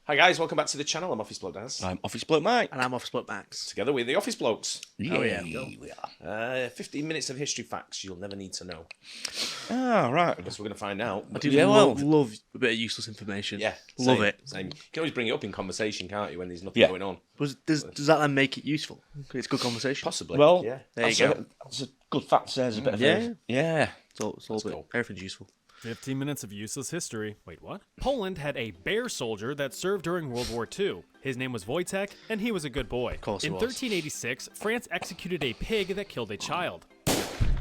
Hi guys, welcome back to the channel. I'm Office Bloke Daz. I'm Office Bloke Mike. And I'm Office Bloke Max. Together with the Office Blokes. Oh yeah, we are. 15 minutes of history facts you'll never need to know. Ah, right. I guess we're going to find out. I do Yeah, love a bit of useless information. Yeah. Love same, it. Same. You can always bring it up in conversation, can't you, when there's nothing Yeah. going on? Does that then make it useful? It's good conversation. Possibly. Well, yeah. There you that's go. That's a good fact. There's a bit of Yeah. yeah. It's all Let's bit, go. everything's useful. 15 minutes of useless history. Wait, what? Poland had a bear soldier that served during World War II. His name was Wojtek, and he was a good boy. Of course he In was. 1386, France executed a pig that killed a child.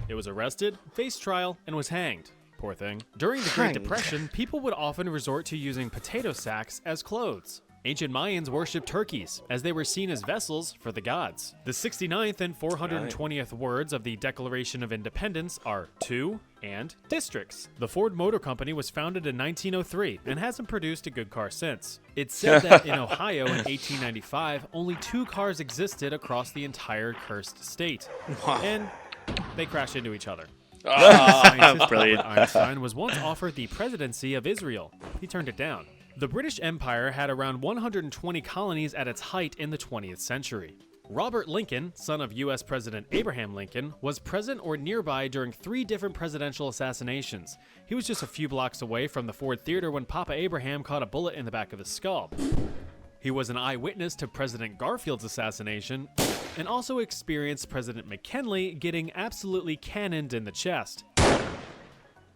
It was arrested, faced trial, and was hanged. Poor thing. During the Great Hanged. Depression, people would often resort to using potato sacks as clothes. Ancient Mayans worshipped turkeys, as they were seen as vessels for the gods. The 69th and 420th words of the Declaration of Independence are to and districts. The Ford Motor Company was founded in 1903 and hasn't produced a good car since. It's said that in Ohio in 1895, only 2 cars existed across the entire cursed state. Wow. And they crashed into each other. Brilliant. Albert Einstein was once offered the presidency of Israel. He turned it down. The British Empire had around 120 colonies at its height in the 20th century. Robert Lincoln, son of U.S. President Abraham Lincoln, was present or nearby during 3 different presidential assassinations. He was just a few blocks away from the Ford Theater when Papa Abraham caught a bullet in the back of his skull. He was an eyewitness to President Garfield's assassination and also experienced President McKinley getting absolutely cannoned in the chest.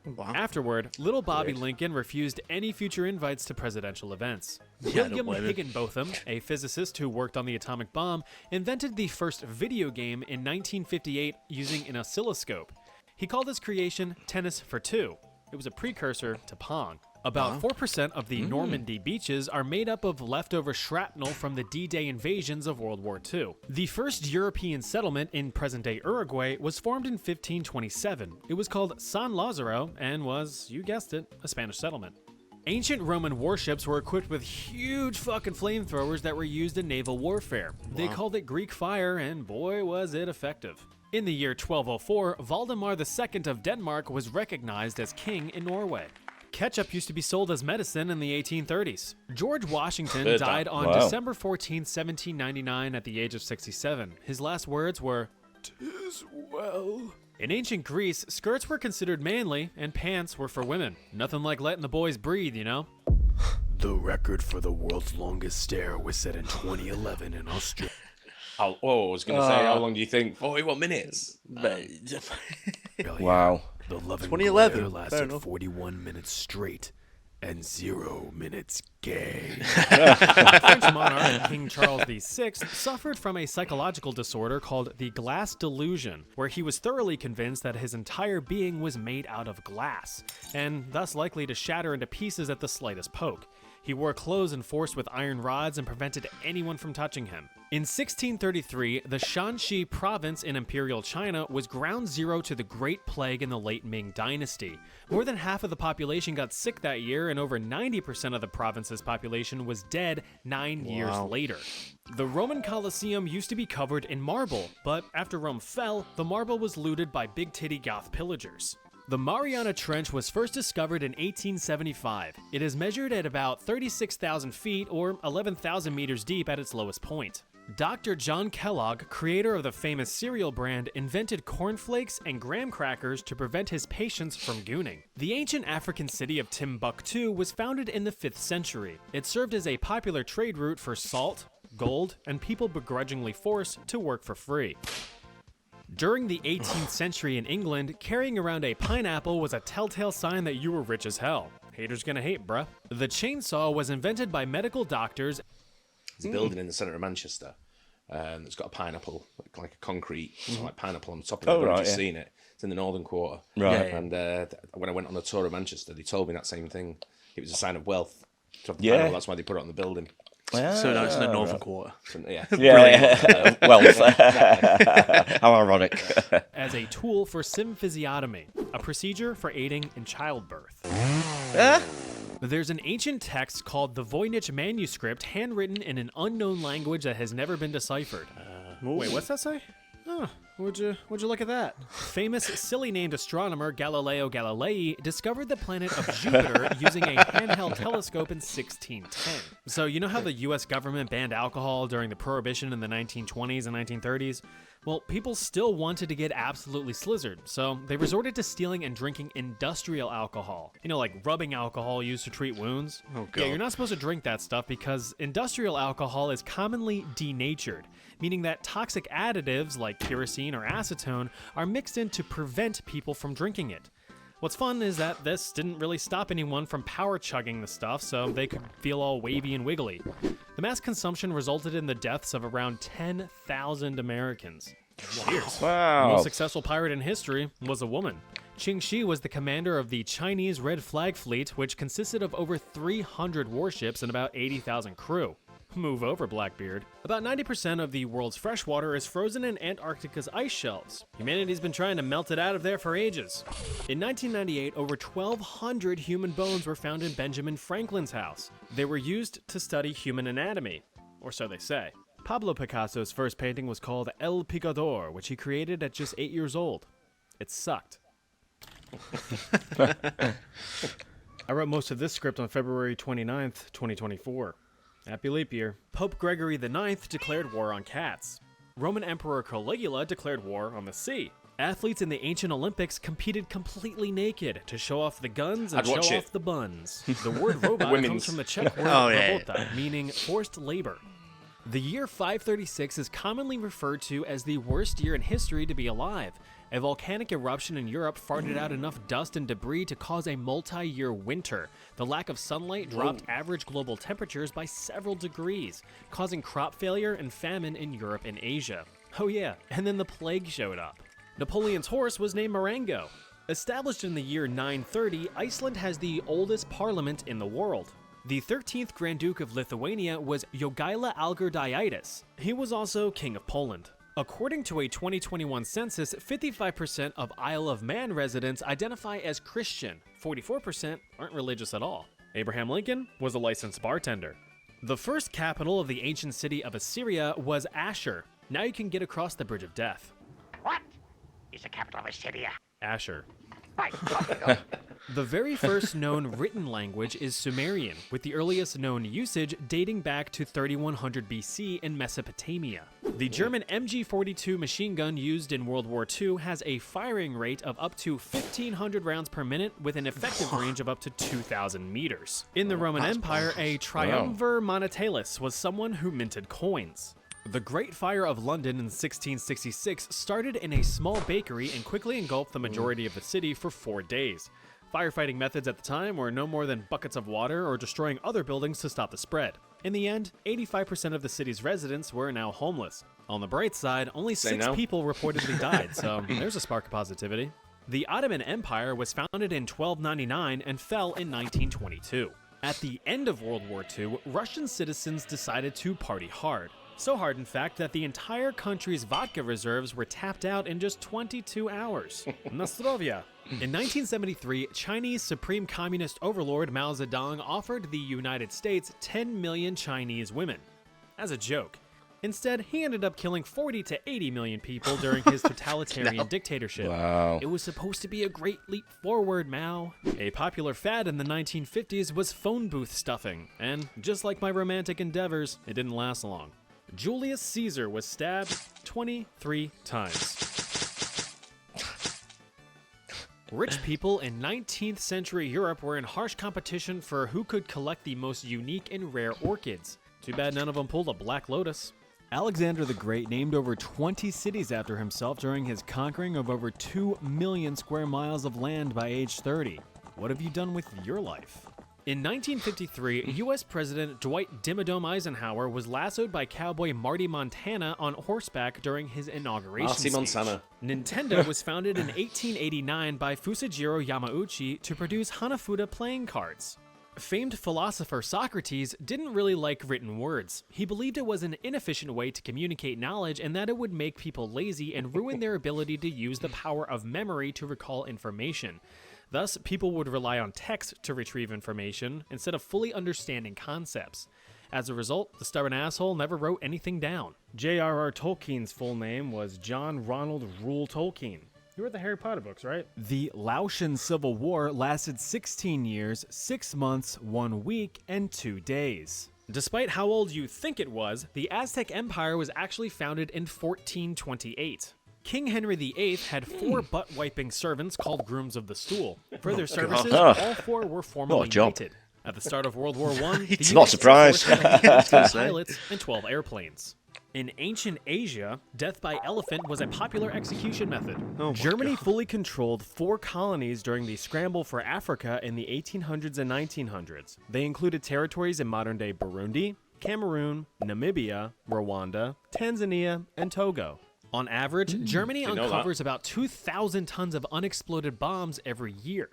Wow. Afterward, little Bobby Lincoln refused any future invites to presidential events. William blame him. Higginbotham, a physicist who worked on the atomic bomb, invented the first video game in 1958 using an oscilloscope. He called his creation Tennis for Two. It was a precursor to Pong. About 4% of the Normandy beaches are made up of leftover shrapnel from the D-Day invasions of World War II. The first European settlement in present-day Uruguay was formed in 1527. It was called San Lazaro and was, you guessed it, a Spanish settlement. Ancient Roman warships were equipped with huge fucking flamethrowers that were used in naval warfare. They called it Greek fire, and boy was it effective. In the year 1204, Valdemar II of Denmark was recognized as king in Norway. Ketchup used to be sold as medicine in the 1830s. George Washington died on Wow. December 14, 1799 at the age of 67. His last words were, "'Tis well." In ancient Greece, skirts were considered manly and pants were for women. Nothing like letting the boys breathe, you know? The record for the world's longest stare was set in 2011 in Australia. I was going to say, how long do you think? 41 minutes. Wow. The loving 2011, glare fair lasted enough. 41 minutes straight and 0 minutes gay. French monarch King Charles VI suffered from a psychological disorder called the glass delusion, where he was thoroughly convinced that his entire being was made out of glass, and thus likely to shatter into pieces at the slightest poke. He wore clothes enforced with iron rods and prevented anyone from touching him. In 1633, the Shanxi province in Imperial China was ground zero to the Great Plague in the late Ming Dynasty. More than half of the population got sick that year, and over 90% of the province's population was dead 9 years later. The Roman Colosseum used to be covered in marble, but after Rome fell, the marble was looted by big-titty goth pillagers. The Mariana Trench was first discovered in 1875. It is measured at about 36,000 feet or 11,000 meters deep at its lowest point. Dr. John Kellogg, creator of the famous cereal brand, invented cornflakes and graham crackers to prevent his patients from gooning. The ancient African city of Timbuktu was founded in the 5th century. It served as a popular trade route for salt, gold, and people begrudgingly forced to work for free. During the 18th century in England, carrying around a pineapple was a telltale sign that you were rich as hell. Haters gonna hate, bruh. The chainsaw was invented by medical doctors. There's a building in the centre of Manchester that's got a pineapple, like a concrete, like pineapple on top of it. Oh, I've right, just yeah. seen it. It's in the northern quarter. Right. And when I went on a tour of Manchester, they told me that same thing. It was a sign of wealth. To have the Yeah. pineapple, that's why they put it on the building. So now it's in the northern right. quarter. So, yeah. Yeah. Wealth. How ironic. as a tool for symphysiotomy, a procedure for aiding in childbirth. There's an ancient text called the Voynich manuscript, handwritten in an unknown language that has never been deciphered. Wait, what's that say? Oh, Would you look at that? Famous silly named astronomer Galileo Galilei discovered the planet of Jupiter using a handheld telescope in 1610. So you know how the US government banned alcohol during the Prohibition in the 1920s and 1930s? Well, people still wanted to get absolutely slizzard, so they resorted to stealing and drinking industrial alcohol. You know, like rubbing alcohol used to treat wounds. Oh, God. Yeah, you're not supposed to drink that stuff because industrial alcohol is commonly denatured, meaning that toxic additives like kerosene or acetone are mixed in to prevent people from drinking it. What's fun is that this didn't really stop anyone from power chugging the stuff, so they could feel all wavy and wiggly. The mass consumption resulted in the deaths of around 10,000 Americans. The Wow. most successful pirate in history was a woman. Qing Shi was the commander of the Chinese Red Flag Fleet, which consisted of over 300 warships and about 80,000 crew. Move over, Blackbeard. About 90% of the world's freshwater is frozen in Antarctica's ice shelves. Humanity's been trying to melt it out of there for ages. In 1998, over 1,200 human bones were found in Benjamin Franklin's house. They were used to study human anatomy, or so they say. Pablo Picasso's first painting was called El Picador, which he created at just 8 years old. It sucked. I wrote most of this script on February 29th, 2024. Happy leap year. Pope Gregory IX declared war on cats. Roman Emperor Caligula declared war on the sea. Athletes in the ancient Olympics competed completely naked to show off the guns and I'd watch show it. off the buns. The word robot Women's. comes from the Czech word Oh, yeah. robota, meaning forced labor. The year 536 is commonly referred to as the worst year in history to be alive. A volcanic eruption in Europe farted out enough dust and debris to cause a multi-year winter. The lack of sunlight dropped average global temperatures by several degrees, causing crop failure and famine in Europe and Asia. Oh yeah, and then the plague showed up. Napoleon's horse was named Marengo. Established in the year 930, Iceland has the oldest parliament in the world. The 13th Grand Duke of Lithuania was Jogaila Algirdaitis. He was also King of Poland. According to a 2021 census, 55% of Isle of Man residents identify as Christian. 44% aren't religious at all. Abraham Lincoln was a licensed bartender. The first capital of the ancient city of Assyria was Ashur. Now you can get across the Bridge of Death. What is the capital of Assyria? Ashur. Right, off you go. The very first known written language is Sumerian, with the earliest known usage dating back to 3100 BC in Mesopotamia. The German MG-42 machine gun used in World War II has a firing rate of up to 1,500 rounds per minute with an effective range of up to 2,000 meters. In the Roman Empire, a triumvir monetalis was someone who minted coins. The Great Fire of London in 1666 started in a small bakery and quickly engulfed the majority of the city for 4 days. Firefighting methods at the time were no more than buckets of water or destroying other buildings to stop the spread. In the end, 85% of the city's residents were now homeless. On the bright side, only 6 now. people reportedly died, so there's a spark of positivity. The Ottoman Empire was founded in 1299 and fell in 1922. At the end of World War II, Russian citizens decided to party hard. So hard, in fact, that the entire country's vodka reserves were tapped out in just 22 hours. Nostrovia. In 1973, Chinese Supreme Communist overlord Mao Zedong offered the United States 10 million Chinese women. As a joke. Instead, he ended up killing 40 to 80 million people during his totalitarian dictatorship. Wow. It was supposed to be a great leap forward, Mao. A popular fad in the 1950s was phone booth stuffing, and just like my romantic endeavors, it didn't last long. Julius Caesar was stabbed 23 times. Rich people in 19th century Europe were in harsh competition for who could collect the most unique and rare orchids. Too bad none of them pulled a Black Lotus. Alexander the Great named over 20 cities after himself during his conquering of over 2 million square miles of land by age 30. What have you done with your life? In 1953, U.S. President Dwight Dimmadome Eisenhower was lassoed by cowboy Marty Montana on horseback during his inauguration Marty speech. Montana. Nintendo was founded in 1889 by Fusajiro Yamauchi to produce Hanafuda playing cards. Famed philosopher Socrates didn't really like written words. He believed it was an inefficient way to communicate knowledge and that it would make people lazy and ruin their ability to use the power of memory to recall information. Thus, people would rely on text to retrieve information instead of fully understanding concepts. As a result, the stubborn asshole never wrote anything down. J.R.R. Tolkien's full name was John Ronald Reuel Tolkien. You read the Harry Potter books, right? The Laotian Civil War lasted 16 years, 6 months, 1 week, and 2 days. Despite how old you think it was, the Aztec Empire was actually founded in 1428. King Henry VIII had 4 butt-wiping servants called Grooms of the Stool. For their services, all 4 were formally knighted. At the start of World War I, the Not surprised. pilots and 12 airplanes. In ancient Asia, death by elephant was a popular execution method. Germany fully controlled 4 colonies during the scramble for Africa in the 1800s and 1900s. They included territories in modern-day Burundi, Cameroon, Namibia, Rwanda, Tanzania, and Togo. On average, Germany uncovers about 2,000 tons of unexploded bombs every year.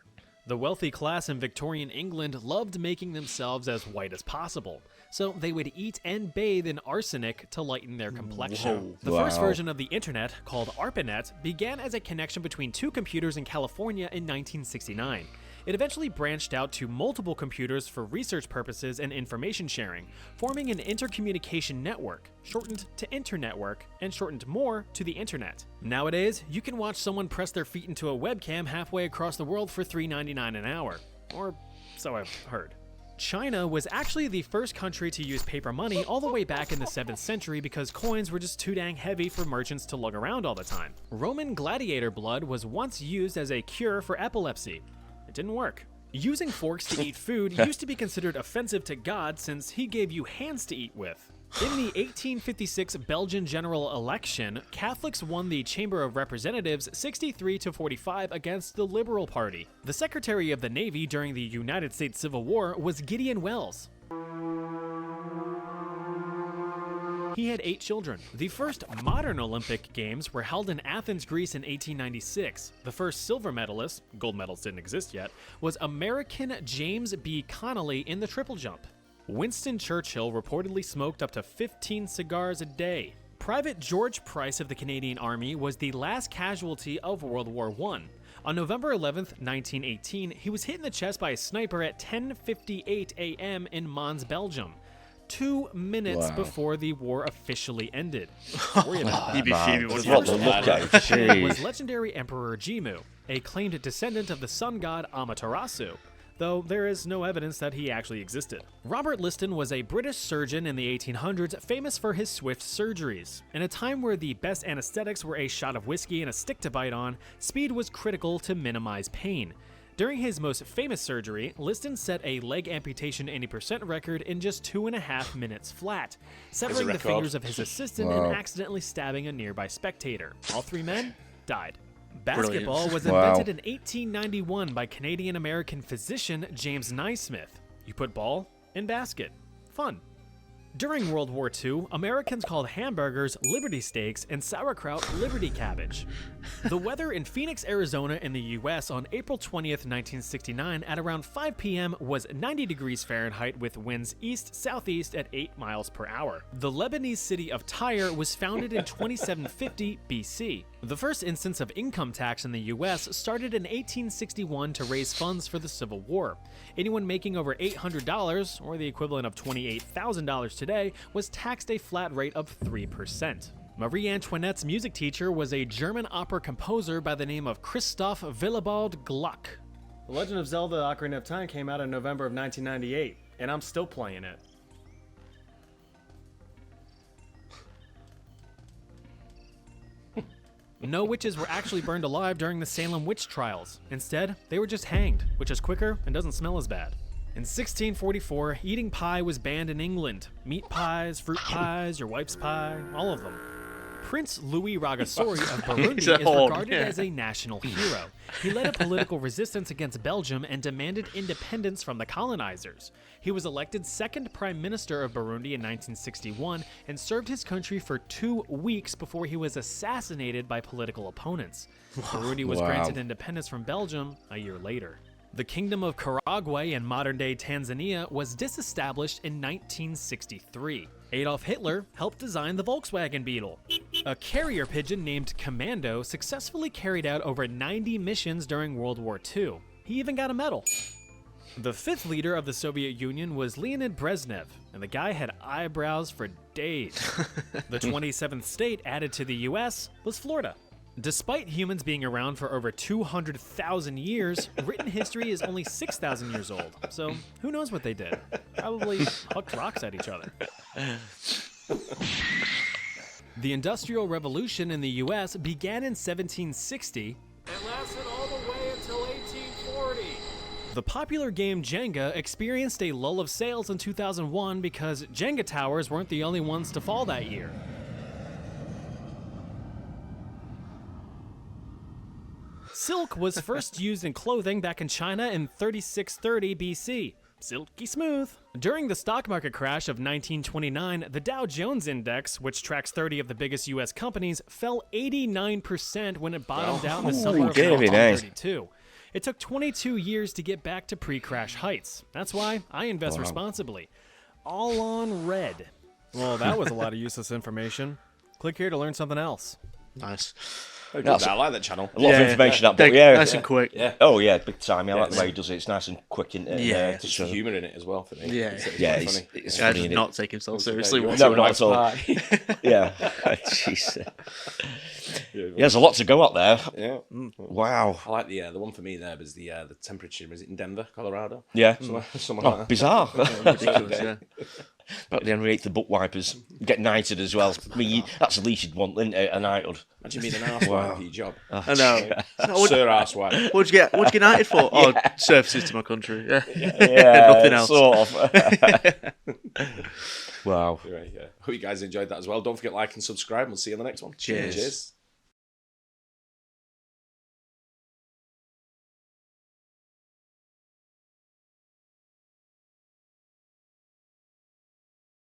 The wealthy class in Victorian England loved making themselves as white as possible, so they would eat and bathe in arsenic to lighten their complexion. The first version of the internet, called ARPANET, began as a connection between 2 computers in California in 1969. It eventually branched out to multiple computers for research purposes and information sharing, forming an intercommunication network, shortened to Internetwork, and shortened more to the Internet. Nowadays, you can watch someone press their feet into a webcam halfway across the world for $3.99 an hour. Or so I've heard. China was actually the first country to use paper money all the way back in the 7th century because coins were just too dang heavy for merchants to lug around all the time. Roman gladiator blood was once used as a cure for epilepsy. It didn't work. Using forks to eat food used to be considered offensive to God since he gave you hands to eat with. In the 1856 Belgian general election, Catholics won the Chamber of Representatives 63-45 against the Liberal Party. The Secretary of the Navy during the United States Civil War was Gideon Welles. He had 8 children. The first modern Olympic Games were held in Athens, Greece in 1896. The first silver medalist, gold medals didn't exist yet, was American James B. Connolly in the triple jump. Winston Churchill reportedly smoked up to 15 cigars a day. Private George Price of the Canadian Army was the last casualty of World War I. On November 11th, 1918, he was hit in the chest by a sniper at 10:58 a.m. in Mons, Belgium. 2 minutes before the war officially ended. Worry about that. You'd be fuming with What the look at? Was Jeez. legendary Emperor Jimmu, a claimed descendant of the sun god Amaterasu, though there is no evidence that he actually existed. Robert Liston was a British surgeon in the 1800s famous for his swift surgeries. In a time where the best anesthetics were a shot of whiskey and a stick to bite on, speed was critical to minimize pain. During his most famous surgery, Liston set a leg amputation 80% record in just 2.5 minutes flat, severing the fingers of his assistant and accidentally stabbing a nearby spectator. All 3 men died. Basketball was invented in 1891 by Canadian-American physician James Naismith. You put ball in basket. Fun. During World War II, Americans called hamburgers Liberty Steaks and sauerkraut Liberty Cabbage. The weather in Phoenix, Arizona in the US on April 20th, 1969 at around 5 p.m. was 90 degrees Fahrenheit with winds east-southeast at 8 miles per hour. The Lebanese city of Tyre was founded in 2750 BC. The first instance of income tax in the US started in 1861 to raise funds for the Civil War. Anyone making over $800, or the equivalent of $28,000 today, was taxed a flat rate of 3%. Marie Antoinette's music teacher was a German opera composer by the name of Christoph Willibald Gluck. The Legend of Zelda: Ocarina of Time came out in November of 1998, and I'm still playing it. No witches were actually burned alive during the Salem witch trials. Instead, they were just hanged, which is quicker and doesn't smell as bad. In 1644, eating pie was banned in England. Meat pies, fruit pies, your wife's pie, all of them. Prince Louis Rwagasore of Burundi is regarded as a national hero. He led a political resistance against Belgium and demanded independence from the colonizers. He was elected second prime minister of Burundi in 1961 and served his country for 2 weeks before he was assassinated by political opponents. Burundi was granted independence from Belgium a year later. The Kingdom of Karagwe in modern-day Tanzania was disestablished in 1963. Adolf Hitler helped design the Volkswagen Beetle. A carrier pigeon named Commando successfully carried out over 90 missions during World War II. He even got a medal. The fifth leader of the Soviet Union was Leonid Brezhnev, and the guy had eyebrows for days. The 27th state added to the US was Florida. Despite humans being around for over 200,000 years, written history is only 6,000 years old. So who knows what they did? Probably hucked rocks at each other. The Industrial Revolution in the US began in 1760 and lasted all the way until 1840. The popular game Jenga experienced a lull of sales in 2001 because Jenga towers weren't the only ones to fall that year. Silk was first used in clothing back in China in 3630 BC. Silky smooth. During the stock market crash of 1929, the Dow Jones Index, which tracks 30 of the biggest U.S. companies, fell 89% when it bottomed out in the summer of very nice. 1932. It took 22 years to get back to pre-crash heights. That's why I invest responsibly. All on red. Well, that was a lot of useless information. Click here to learn something else. Nice. I like that channel. A lot of information, that book, yeah. Nice and quick. Yeah. Oh, yeah, big time. I like the way he does it. It's nice and quick. Yeah. There's some humour in it as well for me. Yeah. It's Yeah, quite it's funny. it's Guy funny. does Isn't not take himself seriously. Yeah, No, not at all. Pie. Yeah. Jeez. Yeah, there's a lot to go out there. Yeah. Wow. I like the one for me there was the temperature. Was it in Denver, Colorado? Yeah. Somewhere like Oh, that. bizarre. Ridiculous, yeah. But the underneath the book wipers get knighted as well. I mean, that's the least you'd want, isn't it? A knighthood. Imagine being an arsewipe for your job. I know. Sir arsewipe. What'd you get knighted for? Oh, services to my country. Yeah. Yeah, Nothing else. Sort of. Wow. Anyway, yeah. Hope you guys enjoyed that as well. Don't forget to like and subscribe. We'll see you on the next one. Cheers. Cheers.